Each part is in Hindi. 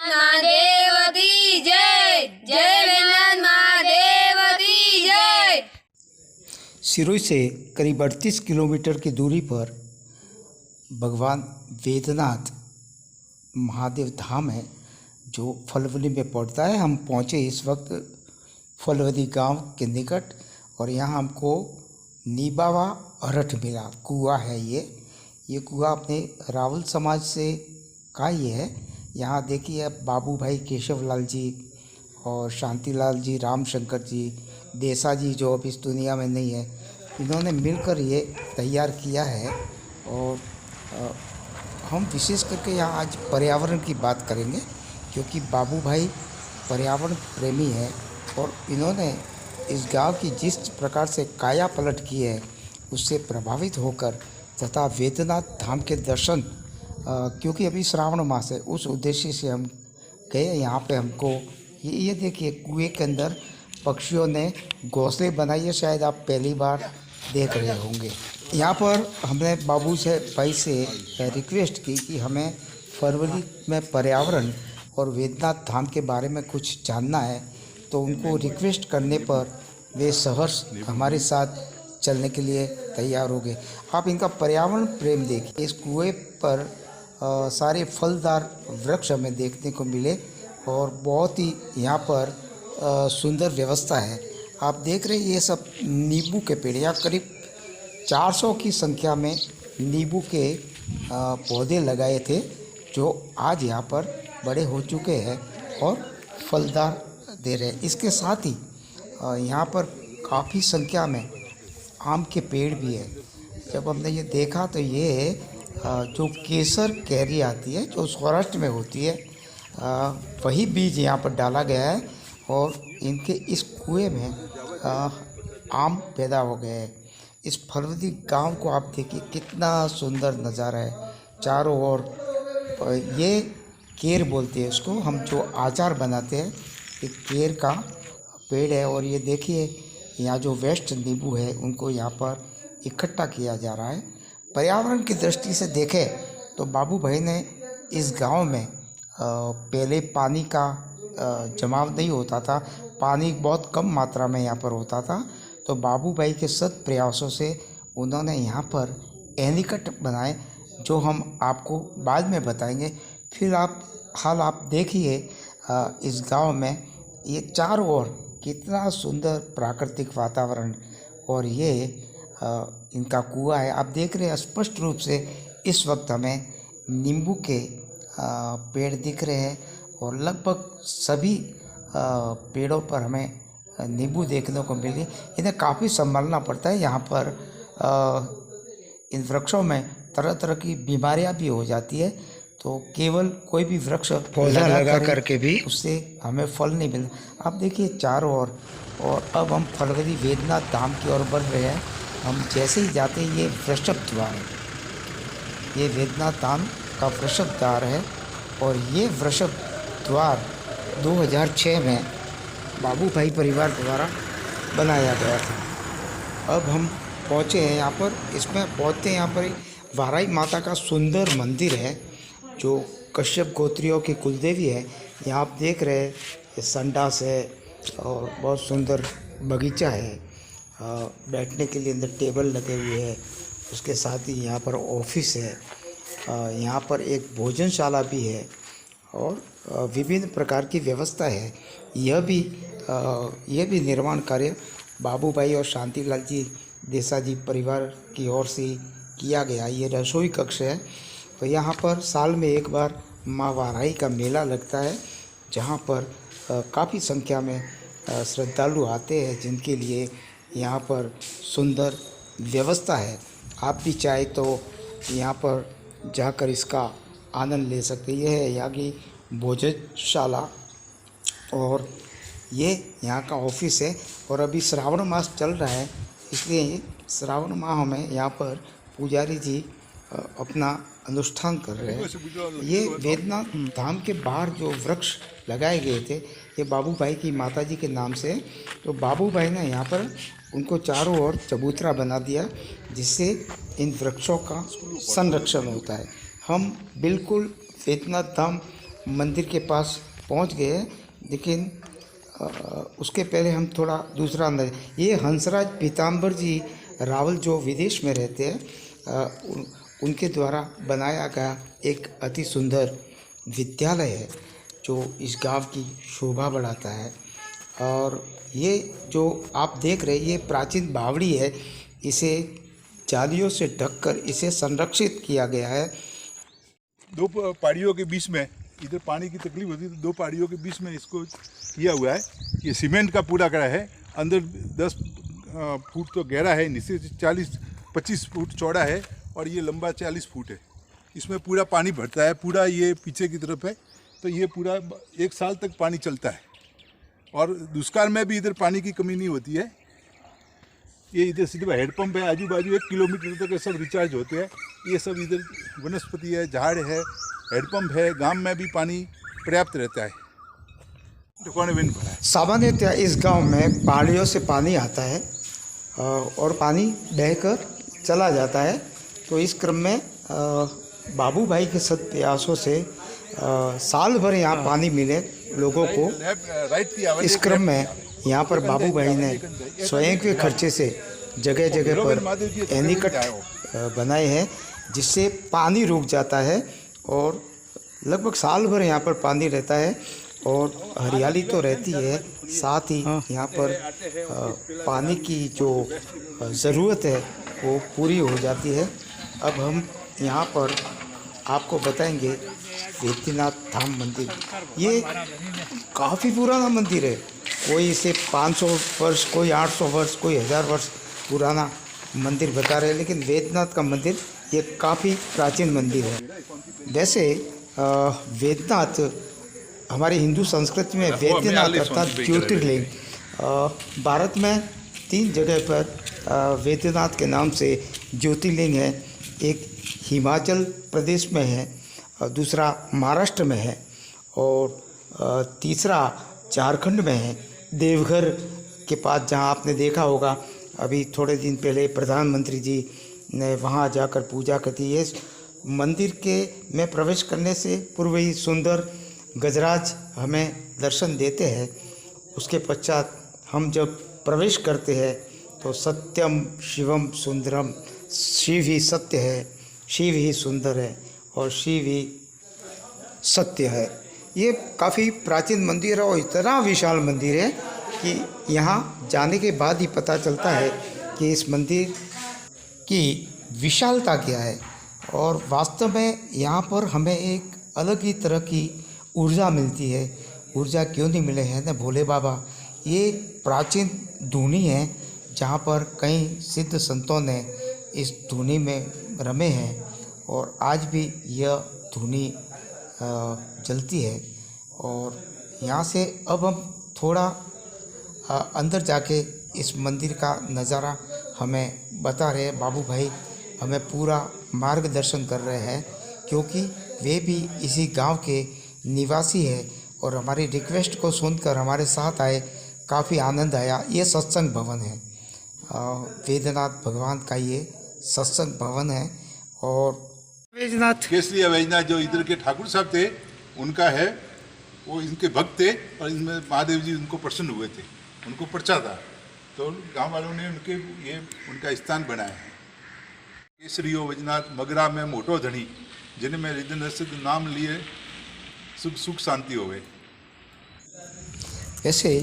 महादेव की जय। जय वेदनाथ महादेव की जय। सिरोही से करीब 38 किलोमीटर की दूरी पर भगवान वेदनाथ महादेव धाम है जो फलवली में पड़ता है। हम पहुँचे इस वक्त फलवली गांव के निकट और यहाँ हमको नीबावा अरठ मिला। कुआं है ये कुआं अपने रावल समाज से का ही है। यहाँ देखिए बाबू भाई केशवलाल जी और शांतिलाल जी, रामशंकर जी, देसा जी जो अब इस दुनिया में नहीं है, इन्होंने मिलकर ये तैयार किया है। और हम विशेष करके यहाँ आज पर्यावरण की बात करेंगे क्योंकि बाबू भाई पर्यावरण प्रेमी है और इन्होंने इस गांव की जिस प्रकार से काया पलट की है उससे प्रभावित होकर तथा वेदनाथ धाम के दर्शन क्योंकि अभी श्रावण मास है उस उद्देश्य से हम गए। यहाँ पे हमको ये देखिए कुएं के अंदर पक्षियों ने घोंसले बनाए है, शायद आप पहली बार देख रहे होंगे। यहाँ पर हमने बाबू से भाई से रिक्वेस्ट की कि हमें फरवरी में पर्यावरण और वेदनाथ धाम के बारे में कुछ जानना है, तो उनको रिक्वेस्ट करने पर वे सहर्ष हमारे साथ चलने के लिए तैयार हो गए। आप इनका पर्यावरण प्रेम देखिए। इस कुएं पर सारे फलदार वृक्ष हमें देखने को मिले और बहुत ही यहाँ पर सुंदर व्यवस्था है। आप देख रहे हैं ये सब नींबू के पेड़, यहाँ करीब 400 की संख्या में नींबू के पौधे लगाए थे जो आज यहाँ पर बड़े हो चुके हैं और फलदार दे रहे हैं। इसके साथ ही यहाँ पर काफ़ी संख्या में आम के पेड़ भी है। जब हमने ये देखा तो ये जो केसर कैरी आती है जो सौराष्ट्र में होती है वही बीज यहाँ पर डाला गया है और इनके इस कुएं में आम पैदा हो गए हैं। इस फलवदी गांव को आप देखिए कितना सुंदर नज़ारा है चारों ओर। ये केर बोलते हैं उसको, हम जो अचार बनाते हैं, एक केर का पेड़ है। और ये देखिए यहाँ जो वेस्ट नींबू है उनको यहाँ पर इकट्ठा किया जा रहा है। पर्यावरण की दृष्टि से देखें तो बाबू भाई ने इस गांव में पहले पानी का जमाव नहीं होता था, पानी बहुत कम मात्रा में यहाँ पर होता था। तो बाबू भाई के सत प्रयासों से उन्होंने यहाँ पर एनीकट बनाए जो हम आपको बाद में बताएंगे। फिर आप देखिए इस गांव में ये चारों ओर कितना सुंदर प्राकृतिक वातावरण और ये इनका कुआं है। आप देख रहे हैं स्पष्ट रूप से इस वक्त हमें नींबू के पेड़ दिख रहे हैं और लगभग सभी पेड़ों पर हमें नींबू देखने को मिली। इन्हें काफ़ी संभालना पड़ता है। यहाँ पर इन वृक्षों में तरह तरह की बीमारियाँ भी हो जाती है, तो केवल कोई भी वृक्ष पौधा लगा करके भी उससे हमें फल नहीं मिलता। आप देखिए चारों ओर। और अब हम फलवदी वेदनाथ धाम की ओर बढ़ रहे हैं। हम जैसे ही जाते हैं ये वृषभ द्वार है, ये वेदनाथ धाम का वृषभ द्वार है और ये वृषभ द्वार 2006 में बाबू भाई परिवार द्वारा बनाया गया था। अब हम पहुँचे हैं यहाँ पर। इसमें पहुँचते हैं यहाँ पर वाराई माता का सुंदर मंदिर है जो कश्यप गोत्रियों की कुलदेवी है। यहाँ आप देख रहे हैं ये संडास है और बहुत सुंदर बगीचा है। बैठने के लिए अंदर टेबल लगे हुए हैं। उसके साथ ही यहाँ पर ऑफिस है। यहाँ पर एक भोजनशाला भी है और विभिन्न प्रकार की व्यवस्था है। यह भी निर्माण कार्य बाबू भाई और शांतिलाल जी देसा जी परिवार की ओर से किया गया। ये रसोई कक्ष है। तो यहाँ पर साल में एक बार माँ वाराही का मेला लगता है जहाँ पर काफ़ी संख्या में श्रद्धालु आते हैं जिनके लिए यहाँ पर सुंदर व्यवस्था है। आप भी चाहे तो यहाँ पर जाकर इसका आनंद ले सकते हैं। यह है यहाँ की भोजनशाला और ये यहाँ का ऑफिस है। और अभी श्रावण मास चल रहा है इसलिए श्रावण माह में यहाँ पर पुजारी जी अपना अनुष्ठान कर रहे हैं। ये वेदनाथ धाम के बाहर जो वृक्ष लगाए गए थे ये बाबू भाई की माताजी के नाम से। तो बाबू भाई ने यहाँ पर उनको चारों ओर चबूतरा बना दिया जिससे इन वृक्षों का संरक्षण होता है। हम बिल्कुल वेदनाथ धाम मंदिर के पास पहुंच गए, लेकिन उसके पहले हम थोड़ा दूसरा अंदर। ये हंसराज पीताम्बर जी रावल जो विदेश में रहते हैं, उनके द्वारा बनाया गया एक अति सुंदर विद्यालय है जो इस गांव की शोभा बढ़ाता है। और ये जो आप देख रहे हैं ये प्राचीन बावड़ी है, इसे जालियों से ढककर इसे संरक्षित किया गया है। दो पहाड़ियों के बीच में इधर पानी की तकलीफ होती है, तो दो पहाड़ियों के बीच में इसको किया हुआ है। ये सीमेंट का पूरा करा है, अंदर 10 फुट तो गहरा है, नीचे 40-25 फुट चौड़ा है और ये लंबा 40 फुट है। इसमें पूरा पानी भरता है, पूरा ये पीछे की तरफ है, तो ये पूरा 1 साल तक पानी चलता है और दुष्काल में भी इधर पानी की कमी नहीं होती है। ये इधर सिर्फ हैंडपम्प है, आजू बाजू 1 किलोमीटर तक सब रिचार्ज होते हैं। ये सब इधर वनस्पति है, झाड़ है, हैंडपम्प है, गांव में भी पानी पर्याप्त रहता है। सामान्यतः इस गांव में पहाड़ियों से पानी आता है और पानी बहकर चला जाता है। तो इस क्रम में बाबू भाई के सद प्रयासों से साल भर यहाँ पानी मिले लोगों को। इस क्रम में यहाँ पर बाबू भाई ने स्वयं के खर्चे से जगह जगह पर एनीकट बनाए हैं, जिससे पानी रुक जाता है और लगभग साल भर यहाँ पर पानी रहता है और हरियाली तो रहती है, साथ ही यहाँ पर पानी की जो ज़रूरत है वो पूरी हो जाती है। अब हम यहाँ पर आपको बताएंगे वैद्यनाथ धाम मंदिर। ये काफ़ी पुराना मंदिर है, कोई इसे 500 वर्ष, कोई 800 वर्ष, कोई 1000 वर्ष पुराना मंदिर बता रहे हैं, लेकिन वैद्यनाथ का मंदिर ये काफ़ी प्राचीन मंदिर है। वैसे वैद्यनाथ हमारी हिंदू संस्कृति में वैद्यनाथ अर्थात ज्योतिर्लिंग, भारत में 3 जगह पर वैद्यनाथ के नाम से ज्योतिर्लिंग है। एक हिमाचल प्रदेश में है, दूसरा महाराष्ट्र में है और तीसरा झारखंड में है, देवघर के पास, जहां आपने देखा होगा अभी थोड़े दिन पहले प्रधानमंत्री जी ने वहां जाकर पूजा की है। मंदिर के में प्रवेश करने से पूर्व ही सुंदर गजराज हमें दर्शन देते हैं। उसके पश्चात हम जब प्रवेश करते हैं तो सत्यम शिवम सुंदरम, शिव ही सत्य है, शिव ही सुंदर है और शिव ही सत्य है। ये काफ़ी प्राचीन मंदिर है और इतना विशाल मंदिर है कि यहाँ जाने के बाद ही पता चलता है कि इस मंदिर की विशालता क्या है। और वास्तव में यहाँ पर हमें एक अलग ही तरह की ऊर्जा मिलती है। ऊर्जा क्यों नहीं मिले हैं ना भोले बाबा। ये प्राचीन धुनी है जहाँ पर कई सिद्ध संतों ने इस धुनी में रमे हैं और आज भी यह धुनी जलती है। और यहाँ से अब हम थोड़ा अंदर जाके इस मंदिर का नज़ारा हमें बता रहे हैं। बाबू भाई हमें पूरा मार्गदर्शन कर रहे हैं, क्योंकि वे भी इसी गांव के निवासी है और हमारी रिक्वेस्ट को सुनकर हमारे साथ आए। काफ़ी आनंद आया। ये सत्संग भवन है, वैद्यनाथ भगवान का ये सत्संग भवन है। और वैद्यनाथ केसरी वैद्यनाथ जो इधर के ठाकुर साहब थे उनका है, वो इनके भक्त थे और इनमें महादेव जी उनको प्रसन्न हुए थे, उनको पर्चा था, तो गांव वालों ने उनका स्थान बनाया है। केसरियो वैद्यनाथ मगरा में मोटो धनी, जिनमें हृदय सिद्ध नाम लिए सुख शांति हो गए। वैसे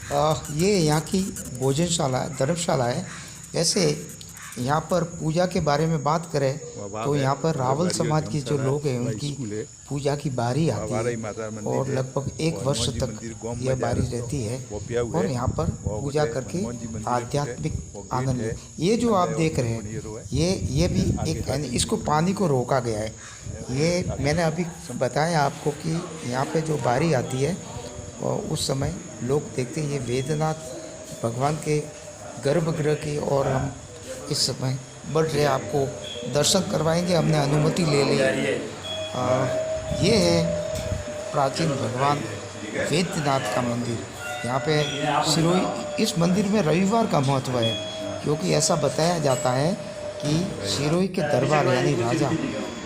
ये यहाँ की भोजनशाला है, धर्मशाला है। वैसे यहाँ पर पूजा के बारे में बात करें तो यहाँ पर रावल समाज के जो लोग हैं उनकी पूजा की बारी आती है और लगभग 1 वर्ष तक यह बारी रहती है और यहाँ पर पूजा करके आध्यात्मिक आनंद। ये जो आप देख रहे हैं ये भी एक, इसको पानी को रोका गया है। ये मैंने अभी बताया आपको कि यहाँ पे जो बारी आती है और उस समय लोग देखते हैं। ये वैद्यनाथ भगवान के गर्भगृह की और हम इस समय बढ़ रहे, आपको दर्शन करवाएंगे, हमने अनुमति ले ली। ये है प्राचीन भगवान वैद्यनाथ का मंदिर। यहाँ पे सिरोही, इस मंदिर में रविवार का महत्व है, क्योंकि ऐसा बताया जाता है कि सिरोही के दरबार यानी राजा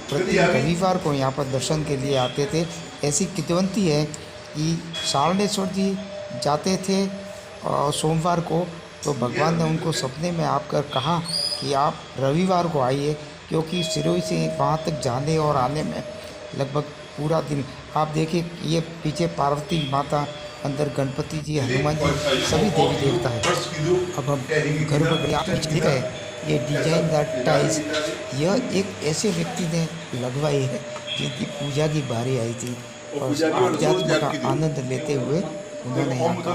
प्रति रविवार को यहाँ पर दर्शन के लिए आते थे ऐसी कितवंती है कि सारनेश्वर जी जाते थे सोमवार को, तो भगवान ने उनको सपने में आकर कहा कि आप रविवार को आइए, क्योंकि सिरोही से वहाँ तक जाने और आने में लगभग पूरा दिन। आप देखिए ये पीछे पार्वती माता, अंदर गणपति जी, हनुमान जी, सभी देवी देवता है। अब हम घर पर आप देख रहे हैं ये डिजाइनदार टाइल्स, यह एक ऐसे व्यक्ति ने लगवाई है जिनकी पूजा की बारी आई थी और अध्यात्म का आनंद लेते हुए उन्होंने यहाँ का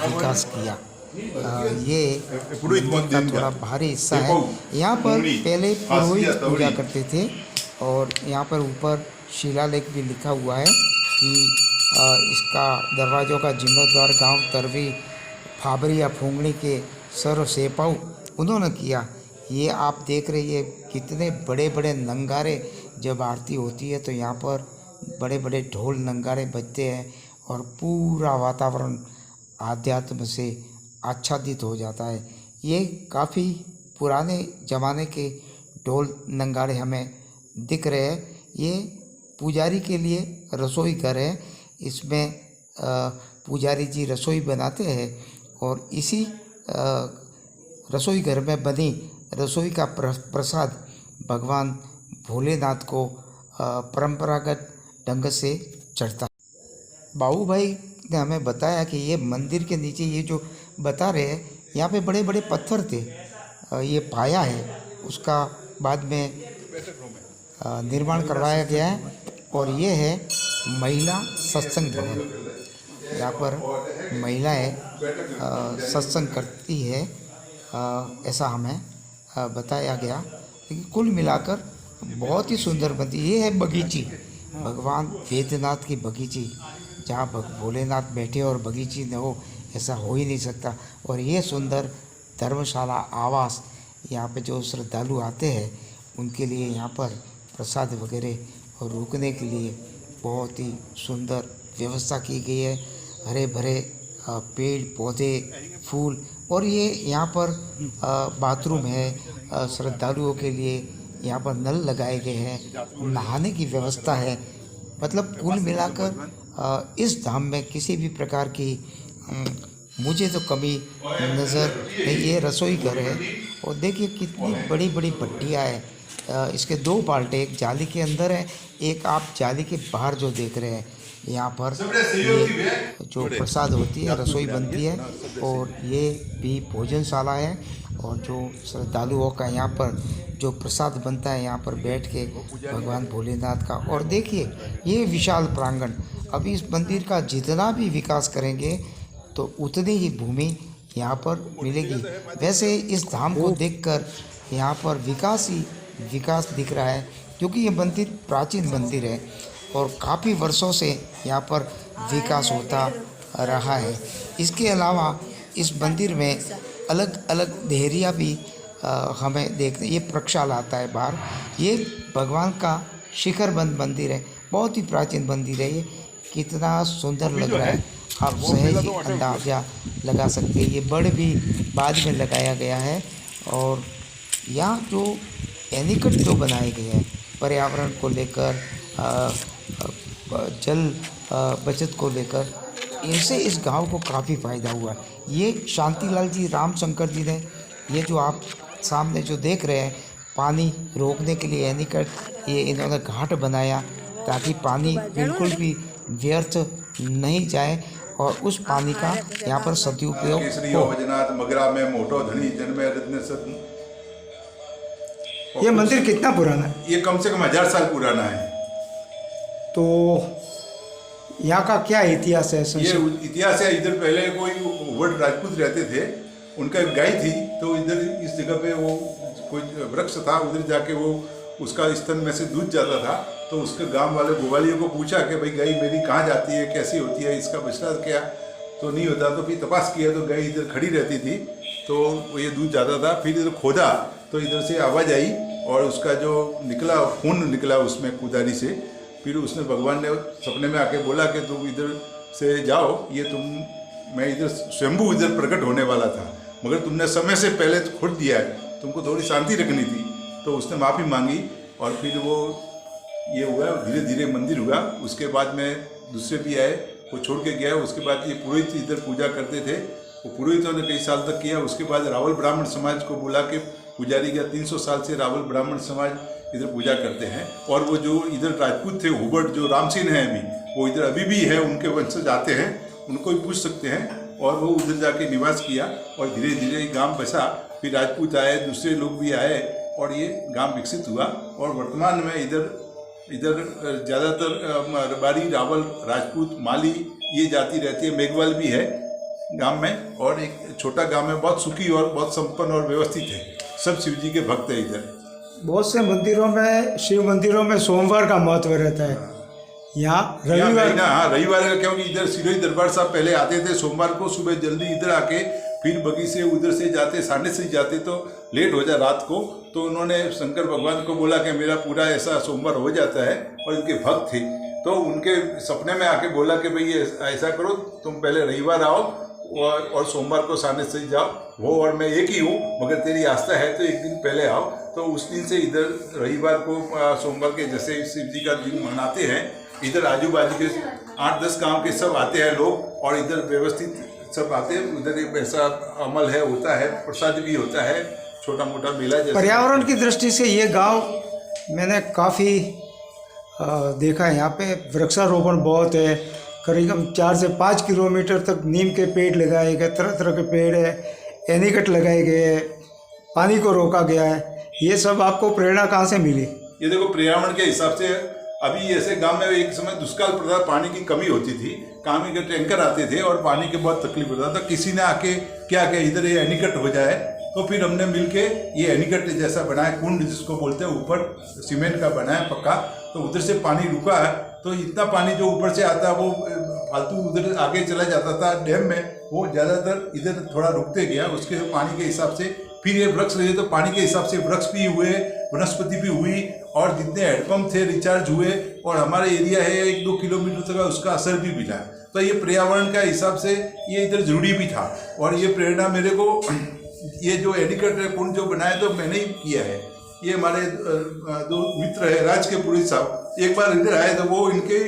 विकास किया। ये मंदिर का थोड़ा भारी हिस्सा है। यहाँ पर पहले पुरोहित पूजा करते थे और यहाँ पर ऊपर शिलालेख भी लिखा हुआ है कि इसका दरवाज़ों का जीर्णोद्धार गांव तरवी फाबरी या फूंगड़ी के सर सेपाऊ उन्होंने किया। ये आप देख रही है कितने बड़े बड़े नंगारे, जब आरती होती है तो यहाँ पर बड़े बड़े ढोल नंगारे बजते हैं और पूरा वातावरण आध्यात्म से आच्छादित हो जाता है। ये काफ़ी पुराने ज़माने के ढोल नंगारे हमें दिख रहे हैं। ये पुजारी के लिए रसोई घर है, इसमें पुजारी जी रसोई बनाते हैं और इसी रसोई घर में बनी रसोई का प्रसाद भगवान भोलेनाथ को परंपरागत ढंग से चढ़ता है। बाबू भाई ने हमें बताया कि ये मंदिर के नीचे ये जो बता रहे हैं, यहाँ पे बड़े बड़े पत्थर थे, ये पाया है, उसका बाद में निर्माण करवाया गया है और ये है महिला सत्संग भवन। यहाँ पर महिलाएं सत्संग करती है, ऐसा हमें बताया गया। लेकिन कुल मिलाकर बहुत ही सुंदर बनती। ये है बगीची, भगवान वेदनाथ की बगीची, जहाँ भोलेनाथ बैठे और बगीची न हो, ऐसा हो ही नहीं सकता। और ये सुंदर धर्मशाला आवास, यहाँ पे जो श्रद्धालु आते हैं उनके लिए यहाँ पर प्रसाद वगैरह और रुकने के लिए बहुत ही सुंदर व्यवस्था की गई है। हरे भरे पेड़ पौधे फूल, और ये यहाँ पर बाथरूम है, श्रद्धालुओं के लिए यहाँ पर नल लगाए गए हैं, नहाने की व्यवस्था है। मतलब कुल मिलाकर इस धाम में किसी भी प्रकार की मुझे तो कमी नज़र नहीं। ये रसोई घर है और देखिए कितनी बड़ी बड़ी भट्टियाँ हैं। इसके दो बाल्टे, एक जाली के अंदर है, एक आप जाली के बाहर जो देख रहे हैं। यहाँ पर ये जो प्रसाद होती है, रसोई बनती है और ये भी भोजनशाला है। और जो श्रद्धालुओं का यहाँ पर जो प्रसाद बनता है, यहाँ पर बैठ के भगवान भोलेनाथ का। और देखिए ये विशाल प्रांगण, अभी इस मंदिर का जितना भी विकास करेंगे तो उतनी ही भूमि यहाँ पर मिलेगी। वैसे इस धाम को देखकर यहाँ पर विकास ही विकास दिख रहा है, क्योंकि ये मंदिर प्राचीन मंदिर है और काफ़ी वर्षों से यहाँ पर विकास होता रहा है। इसके अलावा इस मंदिर में अलग अलग देहरिया भी हमें देखने, ये प्रक्षाल आता है बाहर। ये भगवान का शिखरबंद मंदिर है, बहुत ही प्राचीन मंदिर है। ये कितना सुंदर लग रहा है, आप सहज ही अंदाजा लगा सकते हैं। ये बड़ भी बाद में लगाया गया है। और यहाँ जो एनीकट जो बनाए गए हैं पर्यावरण को लेकर, जल बचत को लेकर, इनसे इस गांव को काफ़ी फ़ायदा हुआ। ये शांतिलाल जी, राम शंकर जी ने ये जो आप सामने जो देख रहे हैं, पानी रोकने के लिए एनीकट, ये इन्होंने घाट बनाया ताकि पानी बिल्कुल भी व्यर्थ नहीं जाए और उस पानी का यहाँ पर सदुपयोग हो। ये मंदिर कितना पुराना है? ये कम से कम 1000 साल पुराना है। तो यहाँ का क्या इतिहास है? ये इतिहास है, इधर पहले कोई वट राजपूत रहते थे, उनका एक गाय थी, तो इधर इस जगह पे वो कोई वृक्ष था, उधर जाके वो उसका स्तन में से दूध जाता था। तो उसके गांव वाले गोवालियों को पूछा कि भाई गाय मेरी कहाँ जाती है, कैसी होती है, इसका बछड़ा क्या, तो नहीं होता। तो फिर तपास किया तो गाय इधर खड़ी रहती थी, तो ये दूध जाता था। फिर इधर खोदा तो इधर से आवाज़ आई और उसका जो निकला खून निकला उसमें कुदारी से। फिर उसने भगवान ने सपने में आके बोला कि तुम इधर से जाओ, ये मैं इधर स्वयंभू इधर प्रकट होने वाला था, मगर तुमने समय से पहले खोद दिया है, तुमको थोड़ी शांति रखनी थी। तो उसने माफ़ी मांगी और फिर वो ये हुआ, धीरे धीरे मंदिर हुआ। उसके बाद में दूसरे भी आए, वो छोड़ के गया। उसके बाद ये पुरोहित इधर पूजा करते थे, वो पुरोहितों ने कई साल तक किया। उसके बाद रावल ब्राह्मण समाज को बुला के पुजारी का 300 साल से रावल ब्राह्मण समाज इधर पूजा करते हैं। और वो जो इधर राजपूत थे हुबट, जो रामसिंह हैं अभी, वो इधर अभी भी है, उनके वंशज आते हैं, उनको भी पूछ सकते हैं। और वो उधर जाके निवास किया और धीरे धीरे गांव बसा। फिर राजपूत आए, दूसरे लोग भी आए और ये गांव विकसित हुआ। और वर्तमान में इधर ज़्यादातर रबारी, रावल, राजपूत, माली ये जाति रहती है। मेघवाल भी है गांव में। और एक छोटा गांव है, बहुत सुखी और बहुत संपन्न और व्यवस्थित है। सब शिव जी के भक्त है इधर। बहुत से मंदिरों में, शिव मंदिरों में सोमवार का महत्व रहता है। यहाँ रविवार, हाँ, रविवार का, क्योंकि इधर सिरोही दरबार साहब पहले आते थे सोमवार को सुबह जल्दी इधर आके, फिर बगी से उधर से जाते, साढ़े से जाते तो लेट हो जाए रात को। तो उन्होंने शंकर भगवान को बोला कि मेरा पूरा ऐसा सोमवार हो जाता है। और इनके भक्त थे तो उनके सपने में आके बोला कि भाई ऐसा करो, तुम पहले रविवार आओ और सोमवार को सामने से जाओ। वो और मैं एक ही हूँ, मगर तेरी आस्था है तो एक दिन पहले आओ। तो उस दिन से इधर रविवार को, सोमवार के जैसे शिव जी का दिन मनाते हैं। इधर आजू बाजू के 8-10 गांव के सब आते हैं लोग और इधर व्यवस्थित सब आते हैं। उधर एक ऐसा अमल है, होता है, प्रसाद भी होता है, छोटा मोटा मेला जैसा। पर्यावरण की दृष्टि से ये गांव मैंने काफ़ी देखा है। यहाँ पे वृक्षारोपण बहुत है। करीब 4 से 5 किलोमीटर तक नीम के पेड़ लगाए गए, तरह तरह के पेड़ है, एनीकट लगाए गए हैं, पानी को रोका गया है। ये सब आपको प्रेरणा कहाँ से मिली? ये देखो, पर्यावरण के हिसाब से अभी ऐसे गांव में एक समय दुष्काल पड़ता, पानी की कमी होती थी, पानी के टैंकर आते थे और पानी के बहुत तकलीफ होता था। किसी ने आके क्या किया, इधर ये एनीकट हो जाए। तो फिर हमने मिलके ये एनीकट जैसा बनाया, कुंड जिसको बोलते हैं, ऊपर सीमेंट का बनाया पक्का। तो उधर से पानी रुका है, तो इतना पानी जो ऊपर से आता है वो फालतू उधर आगे चला जाता था डैम में, वो ज़्यादातर इधर थोड़ा रुकते गया। उसके पानी के हिसाब से फिर ये वृक्ष लगे, तो पानी के हिसाब से वृक्ष भी हुए, वनस्पति भी हुई, और जितने हैंडपम्प थे रिचार्ज हुए। और हमारे एरिया है 1-2 किलोमीटर तक, उसका असर भी मिला। तो ये पर्यावरण का हिसाब से ये इधर जरूरी भी था। और ये प्रेरणा मेरे को, ये जो एनीकट कुंड जो बनाया तो मैंने ही किया है। ये हमारे 2 मित्र है, राज के पुरोहित साहब, एक बार इधर आए तो वो इनके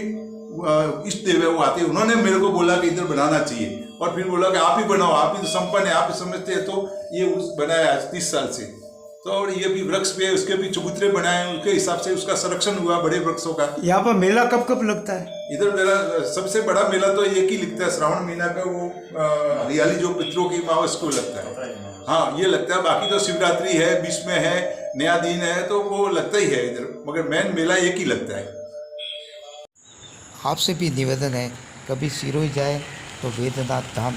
इष्ट देव है, वो आते, उन्होंने मेरे को बोला कि इधर बनाना चाहिए। और फिर बोला कि आप ही बनाओ, आप ही तो संपन्न है, आप ही समझते हैं। तो ये बनाया आज 30 साल से। तो और ये भी वृक्ष पे, उसके भी चबूतरे बनाए, उनके हिसाब से उसका संरक्षण हुआ बड़े वृक्षों का। यहाँ पर मेला कब कब लगता है? इधर मेरा सबसे बड़ा मेला तो एक ही लगता है, श्रावण महीना का, वो हरियाली जो पितरों की अमावस को लगता है। हाँ, ये लगता है। बाकी तो शिवरात्रि है, बीच में है, नया दिन है, तो वो लगता ही है इधर, मगर मेन मेला एक ही लगता है। आपसे भी निवेदन है, कभी सिरोही जाए तो वेदनाथ धाम